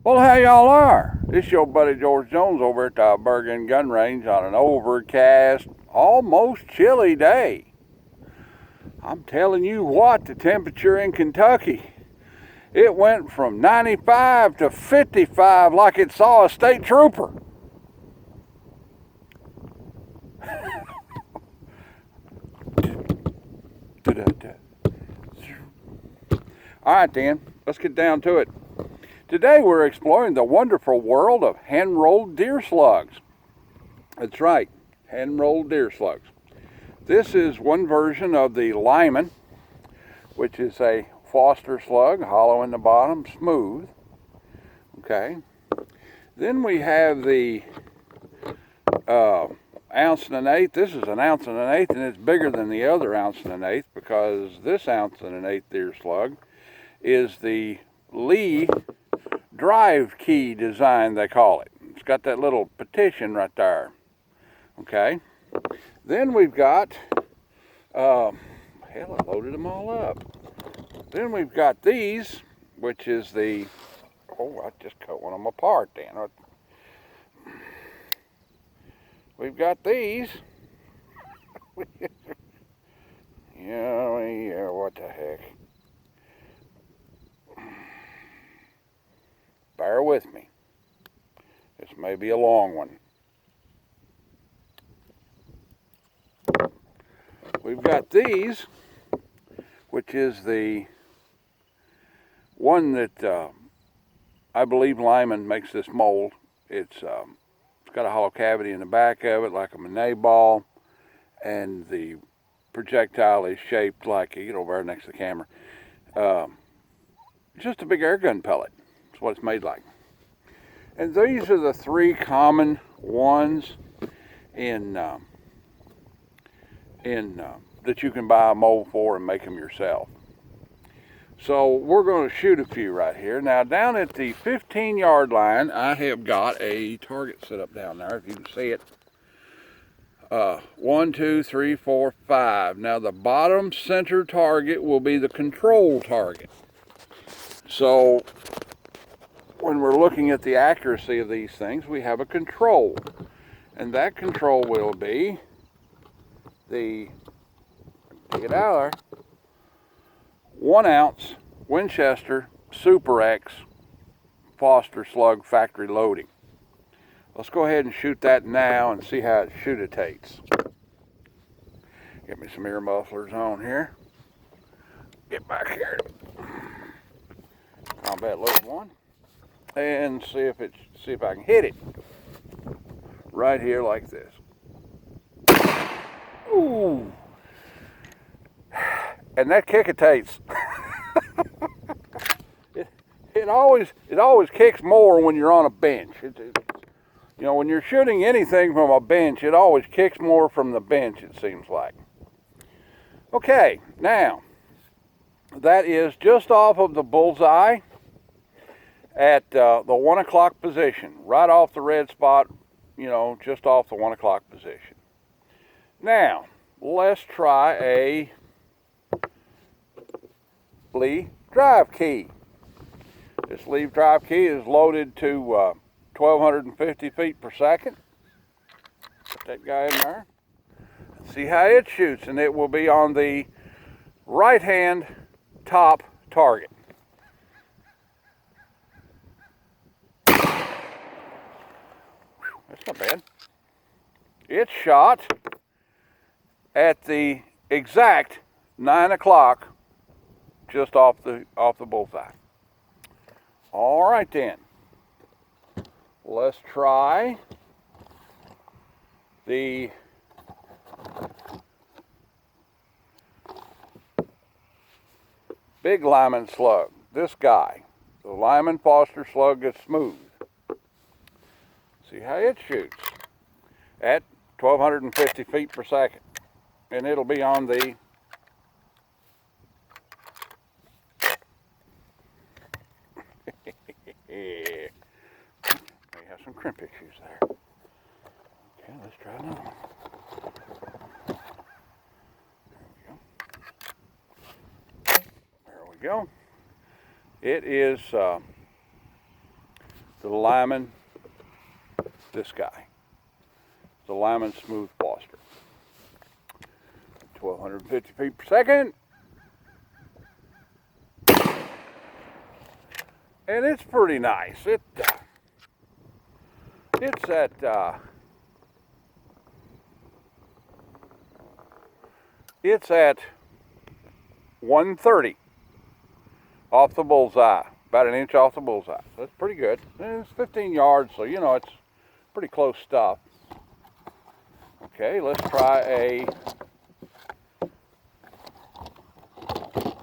Well, how y'all are? This your buddy George Jones over at the Bergen Gun Range on an overcast, almost chilly day. I'm telling you what, the temperature in Kentucky, it went from 95 to 55 like it saw a state trooper. All right then, let's get down to it. Today we're exploring the wonderful world of hand-rolled deer slugs. That's right, hand-rolled deer slugs. This is one version of the Lyman, which is a Foster slug, hollow in the bottom, smooth. Okay. Then we have the ounce and an eighth. This is an ounce and an eighth, and it's bigger than the other ounce and an eighth because this ounce and an eighth deer slug is the Lee drive key design, they call it. It's got that little petition right there. Okay. Then we've got, hell, I loaded them all up. Then we've got these, which is the, oh, I just cut one of them apart then. We've got these. Yeah, what the heck. Bear with me. This may be a long one. We've got these, which is the one that I believe Lyman makes this mold. It's got a hollow cavity in the back of it like a Monet ball, and the projectile is shaped like, get over there next to the camera, just a big air gun pellet. That's what it's made like. And these are the three common ones in that you can buy a mold for and make them yourself. So we're going to shoot a few right here. Now down at the 15-yard line, I have got a target set up down there, if you can see it. 1, 2, 3, 4, 5. Now the bottom center target will be the control target. So when we're looking at the accuracy of these things, we have a control. And that control will be the, take it out of there, 1 ounce Winchester Super X Foster slug factory loading. Let's go ahead and shoot that now and see how it shootates. Get me some ear mufflers on here. Get back here. Combat load 1. And see if I can hit it. Right here like this. Ooh. And that kickitates. it always kicks more when you're on a bench. You know, when you're shooting anything from a bench, it always kicks more from the bench, it seems like. Okay, now that is just off of the bullseye at the 1 o'clock position, right off the red spot, you know, just off the 1 o'clock position. Now let's try a Lee drive key. This Lee drive key is loaded to 1,250 feet per second. Put that guy in there. See how it shoots, and it will be on the right hand top target. That's not bad. It's shot at the exact 9 o'clock, just off the bullseye. All right then. Let's try the big Lyman slug. This guy, the Lyman Foster slug, is smooth. See how it shoots at 1,250 feet per second. And it'll be on the may have some crimp issues there. Okay, let's try another one. There we go. It is the Lyman, this guy, the Lyman Smooth Foster. 1,250 feet per second. And it's pretty nice. It's at 130 off the bullseye, about an inch off the bullseye. That's pretty good. And it's 15 yards, so you know it's pretty close stuff. Okay, let's try a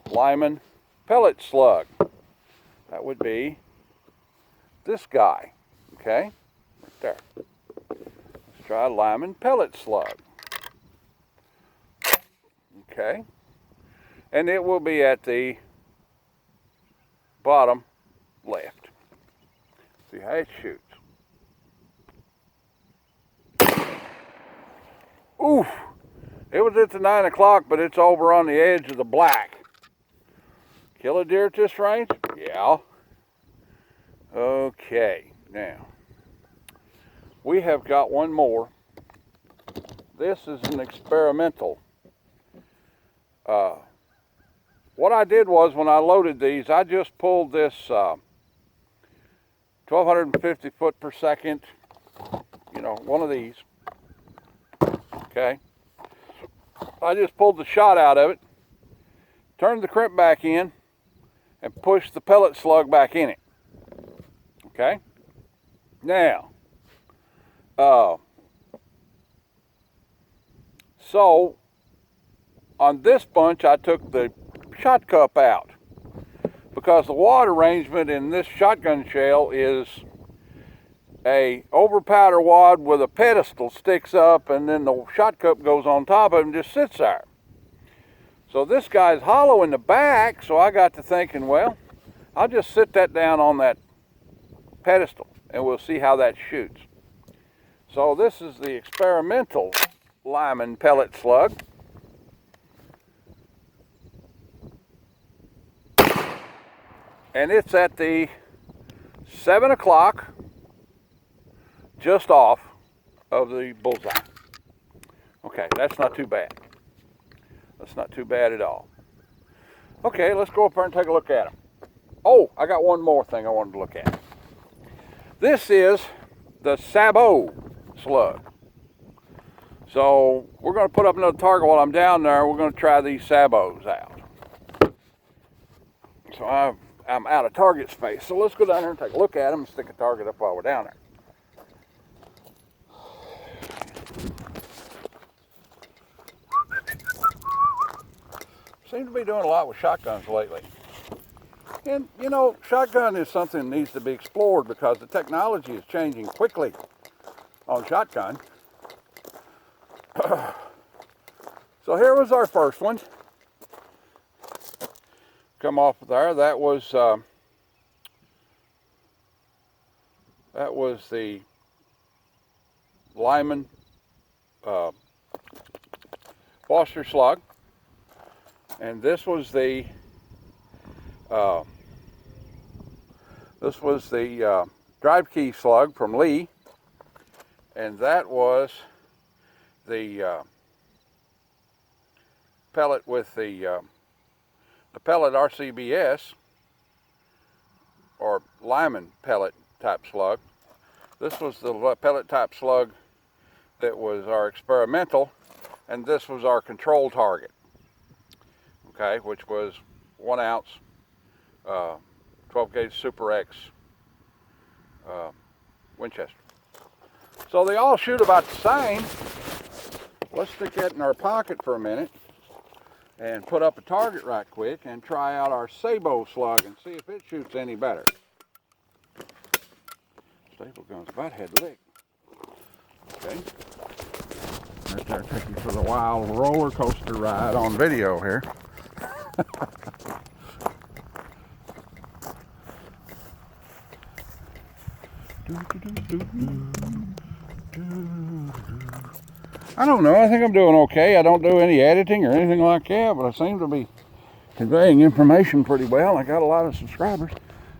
Lyman pellet slug. That would be this guy. Okay, right there. Let's try a Lyman pellet slug. Okay, and it will be at the bottom left. See how it shoots. Oof! It was at the 9 o'clock, but it's over on the edge of the black. Kill a deer at this range? Yeah. Okay, now we have got one more. This is an experimental. What I did was when I loaded these, I just pulled this 1,250 foot per second, you know, one of these. Okay. I just pulled the shot out of it, turned the crimp back in, and pushed the pellet slug back in it. Okay. Now, so on this bunch, I took the shot cup out because the wad arrangement in this shotgun shell is a over powder wad with a pedestal sticks up, and then the shot cup goes on top of it and just sits there. So this guy's hollow in the back, so I got to thinking, well, I'll just sit that down on that pedestal and we'll see how that shoots. So this is the experimental Lyman pellet slug. And it's at the 7 o'clock, just off of the bullseye. Okay, that's not too bad. That's not too bad at all. Okay, let's go up there and take a look at them. Oh, I got one more thing I wanted to look at. This is the sabot slug. So we're going to put up another target while I'm down there. We're going to try these sabots out. So I'm out of target space. So let's go down there and take a look at them and stick a target up while we're down there. Seem to be doing a lot with shotguns lately. And you know, shotgun is something that needs to be explored because the technology is changing quickly on shotgun. So here was our first one. Come off of there. That was the Lyman Foster slug, and this was the drive key slug from Lee, and that was the pellet with the pellet RCBS, or Lyman pellet type slug. This was the pellet type slug that was our experimental, and this was our control target. Okay, which was 1 ounce 12 gauge Super X Winchester. So they all shoot about the same. Let's stick that in our pocket for a minute and put up a target right quick and try out our sabot slug and see if it shoots any better. Staple gun's about head lick. Okay. Right there, take you for the wild roller coaster ride on video here. I don't know, I think I'm doing okay. I don't do any editing or anything like that, but I seem to be conveying information pretty well. I got a lot of subscribers.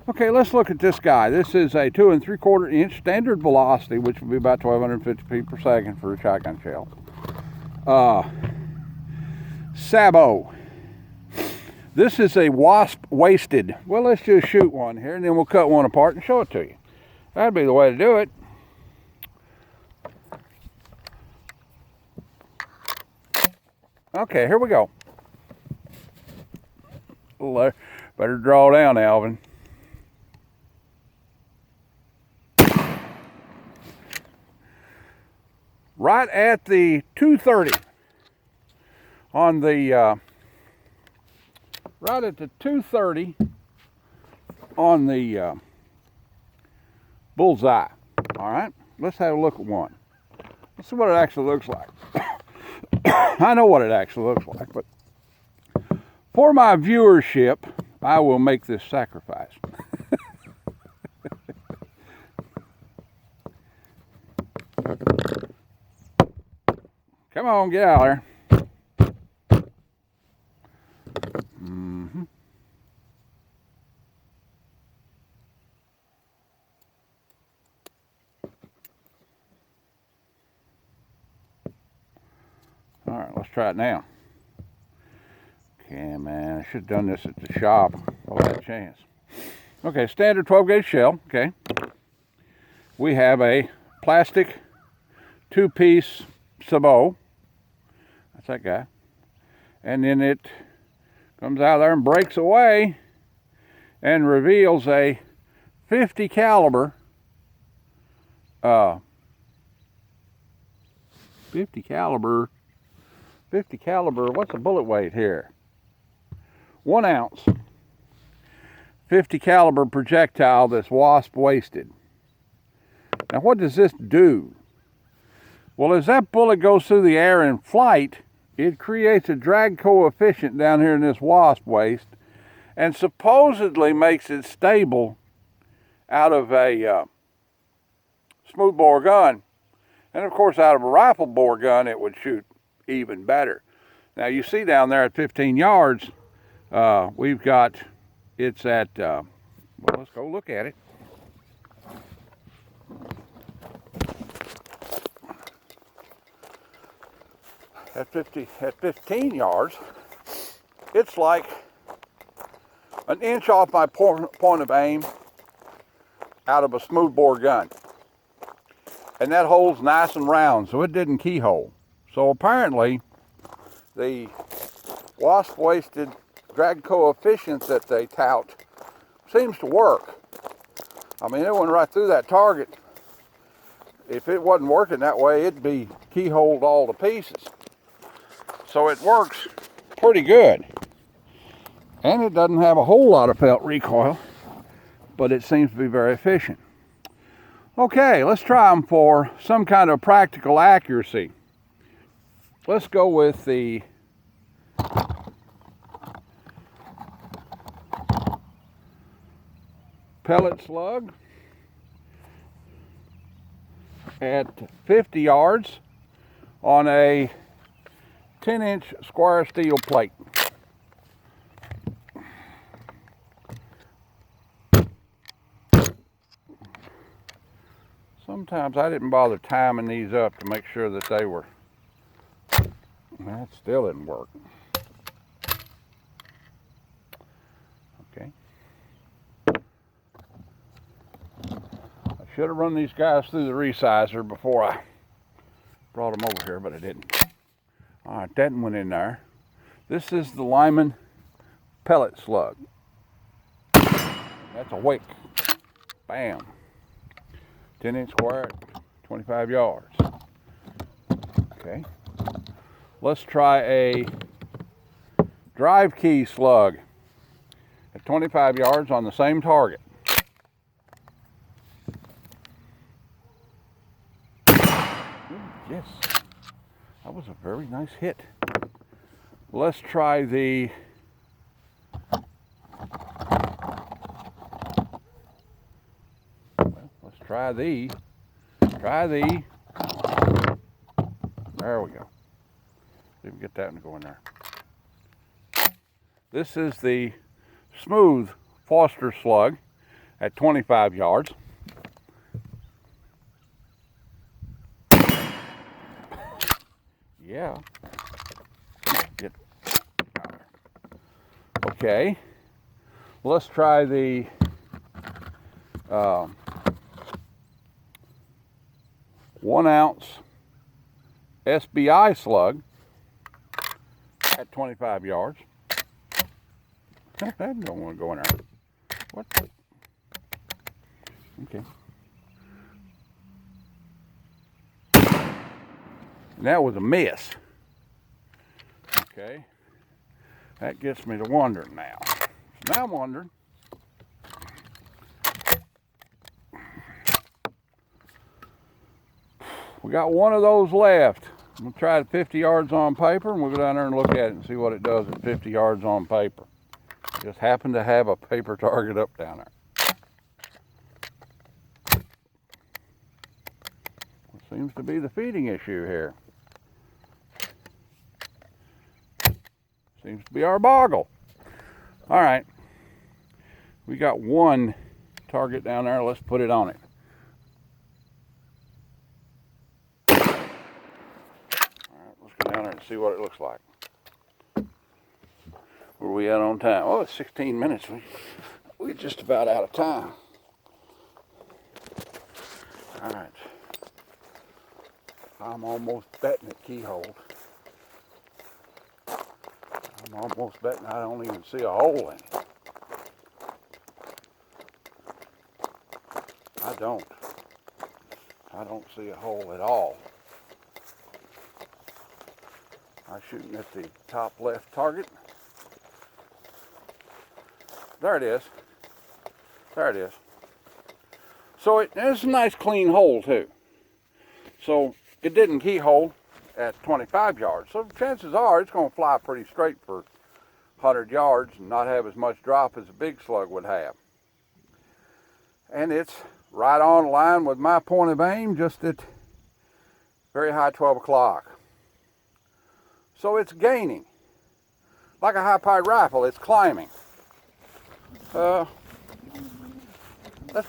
Okay, let's look at this guy. This is a 2 3/4 inch standard velocity, which would be about 1,250 feet per second for a shotgun shell. Sabot. This is a wasp wasted. Well, let's just shoot one here, and then we'll cut one apart and show it to you. That'd be the way to do it. Okay, here we go. Better draw down, Alvin. Right at the 230 on the right at the 230 on the bullseye. All right, let's have a look at one. Let's see what it actually looks like. I know what it actually looks like, but for my viewership, I will make this sacrifice. Come on, get out there. All right, let's try it now. Okay, man, I should have done this at the shop while I had a chance. Okay, standard 12 gauge shell, okay. We have a plastic 2-piece sabot. That's that guy. And then it comes out there and breaks away and reveals a 50 caliber 50 caliber, what's the bullet weight here? 1 ounce. 50 caliber projectile that's wasp wasted. Now what does this do? Well, as that bullet goes through the air in flight, it creates a drag coefficient down here in this wasp waste and supposedly makes it stable out of a smoothbore gun. And of course, out of a rifle bore gun, it would shoot even better. Now you see down there at 15 yards, we've got, it's at, well, let's go look at it. At 15 yards, it's like an inch off my point of aim out of a smoothbore gun. And that hole's nice and round, so it didn't keyhole. So apparently, the wasp wasted drag coefficient that they tout seems to work. I mean, it went right through that target. If it wasn't working that way, it'd be keyholed all to pieces. So it works pretty good. And it doesn't have a whole lot of felt recoil, but it seems to be very efficient. Okay, let's try them for some kind of practical accuracy. Let's go with the pellet slug at 50 yards on a 10-inch square steel plate. Sometimes I didn't bother timing these up to make sure that they were, that still didn't work. Okay. I should have run these guys through the resizer before I brought them over here, but I didn't. All right, that one in there. This is the Lyman pellet slug. That's a wick. Bam. 10-inch square, 25 yards. Okay. Let's try a drive key slug at 25 yards on the same target. Yes, that was a very nice hit. Let's try the try the, there we go. See if we get that one to go in there. This is the smooth Foster slug. at 25 yards. Yeah. Get okay. Let's try the 1 ounce SBI slug at 25 yards. I don't want to go in there. What? Okay. And that was a miss. Okay. That gets me to wondering now. So now I'm wondering. We got one of those left. I'm going to try it 50 yards on paper, and we'll go down there and look at it and see what it does at 50 yards on paper. Just happen to have a paper target up down there. What seems to be the feeding issue here. Seems to be our boggle. All right. We got one target down there. Let's put it on it. All right, let's go down there and see what it looks like. Where are we at on time? Oh, it's 16 minutes. We're just about out of time. All right. I'm almost betting it keyhole. I'm almost betting I don't even see a hole in it. I don't see a hole at all. I'm shooting at the top left target. There it is. There it is. So it's a nice clean hole too. So it didn't keyhole at 25 yards. So chances are it's going to fly pretty straight for 100 yards and not have as much drop as a big slug would have. And it's right on line with my point of aim, just at very high 12 o'clock. So it's gaining. Like a high-powered rifle, it's climbing. That's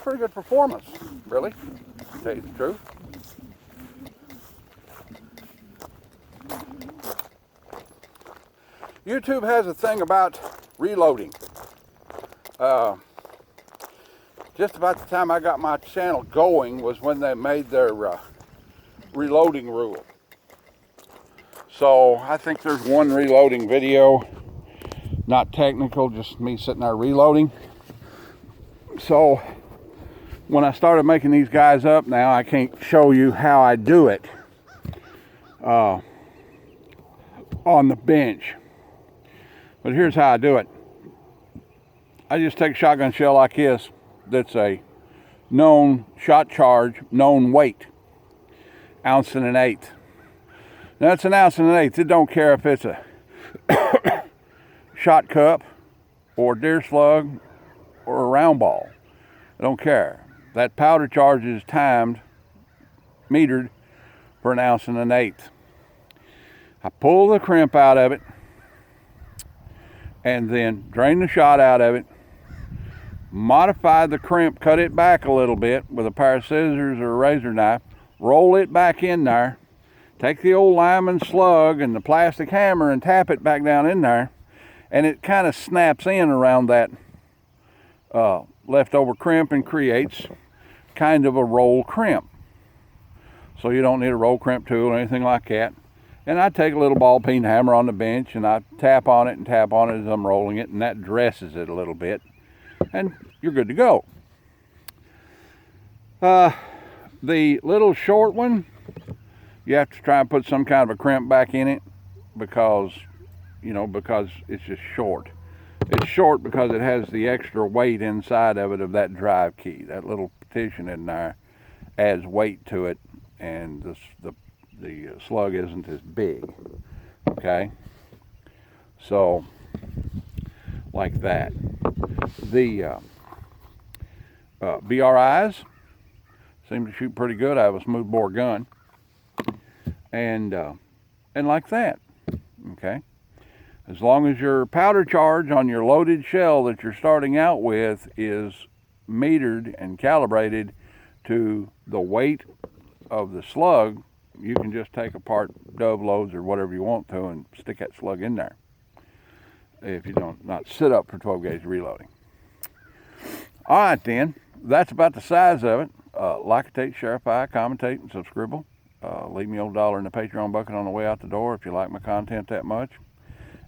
pretty good performance, really, to tell you the truth. YouTube has a thing about reloading. Just about the time I got my channel going was when they made their reloading rule. So I think there's one reloading video, not technical, just me sitting there reloading. So when I started making these guys up now, I can't show you how I do it on the bench. But here's how I do it. I just take a shotgun shell like this, that's a known shot charge, known weight, 1 1/8 ounces. Now it's 1 1/8 ounces. It don't care if it's a shot cup or deer slug or a round ball. I don't care. That powder charge is timed, metered for 1 1/8 ounces. I pull the crimp out of it and then drain the shot out of it, modify the crimp, cut it back a little bit with a pair of scissors or a razor knife, roll it back in there, take the old Lyman slug and the plastic hammer and tap it back down in there, and it kind of snaps in around that leftover crimp and creates kind of a roll crimp. So you don't need a roll crimp tool or anything like that. And I take a little ball peen hammer on the bench and I tap on it as I'm rolling it, and that dresses it a little bit. And you're good to go. The little short one, you have to try and put some kind of a crimp back in it because it's just short. It's short because it has the extra weight inside of it of that drive key. That little partition in there adds weight to it, and the slug isn't as big. Okay, so like that. The BRIs seem to shoot pretty good. I have a smooth bore gun, and like that. Okay, as long as your powder charge on your loaded shell that you're starting out with is metered and calibrated to the weight of the slug, you can just take apart dove loads or whatever you want to and stick that slug in there. If you don't not sit up for 12 gauge reloading. All right then, that's about the size of it. Like-a-tate, share-a-pie, commentate, and subscribe. Leave me a $1 in the Patreon bucket on the way out the door if you like my content that much.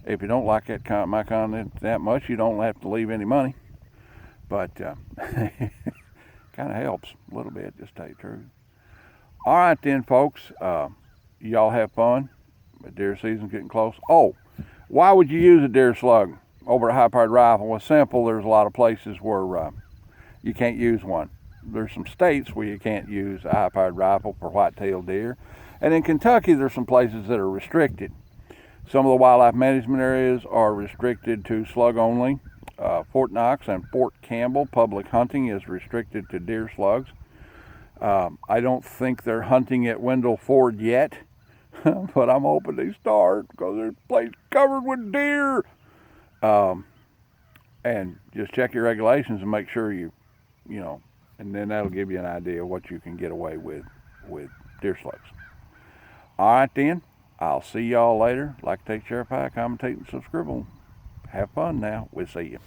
If you don't like my content that much, you don't have to leave any money. But kind of helps a little bit, just to tell you the truth. All right then, folks. Y'all have fun. The deer season's getting close. Oh, why would you use a deer slug over a high-powered rifle? Well, simple. There's a lot of places where you can't use one. There's some states where you can't use a high-powered rifle for white-tailed deer. And in Kentucky, there's some places that are restricted. Some of the wildlife management areas are restricted to slug only. Fort Knox and Fort Campbell, public hunting is restricted to deer slugs. I don't think they're hunting at Wendell Ford yet, but I'm hoping they start because there's a place covered with deer. And just check your regulations and make sure you know, and then that'll give you an idea of what you can get away with deer slugs. All right then, I'll see y'all later. Like, take, share, pie, commentate, and subscribe. Have fun now. We'll see you.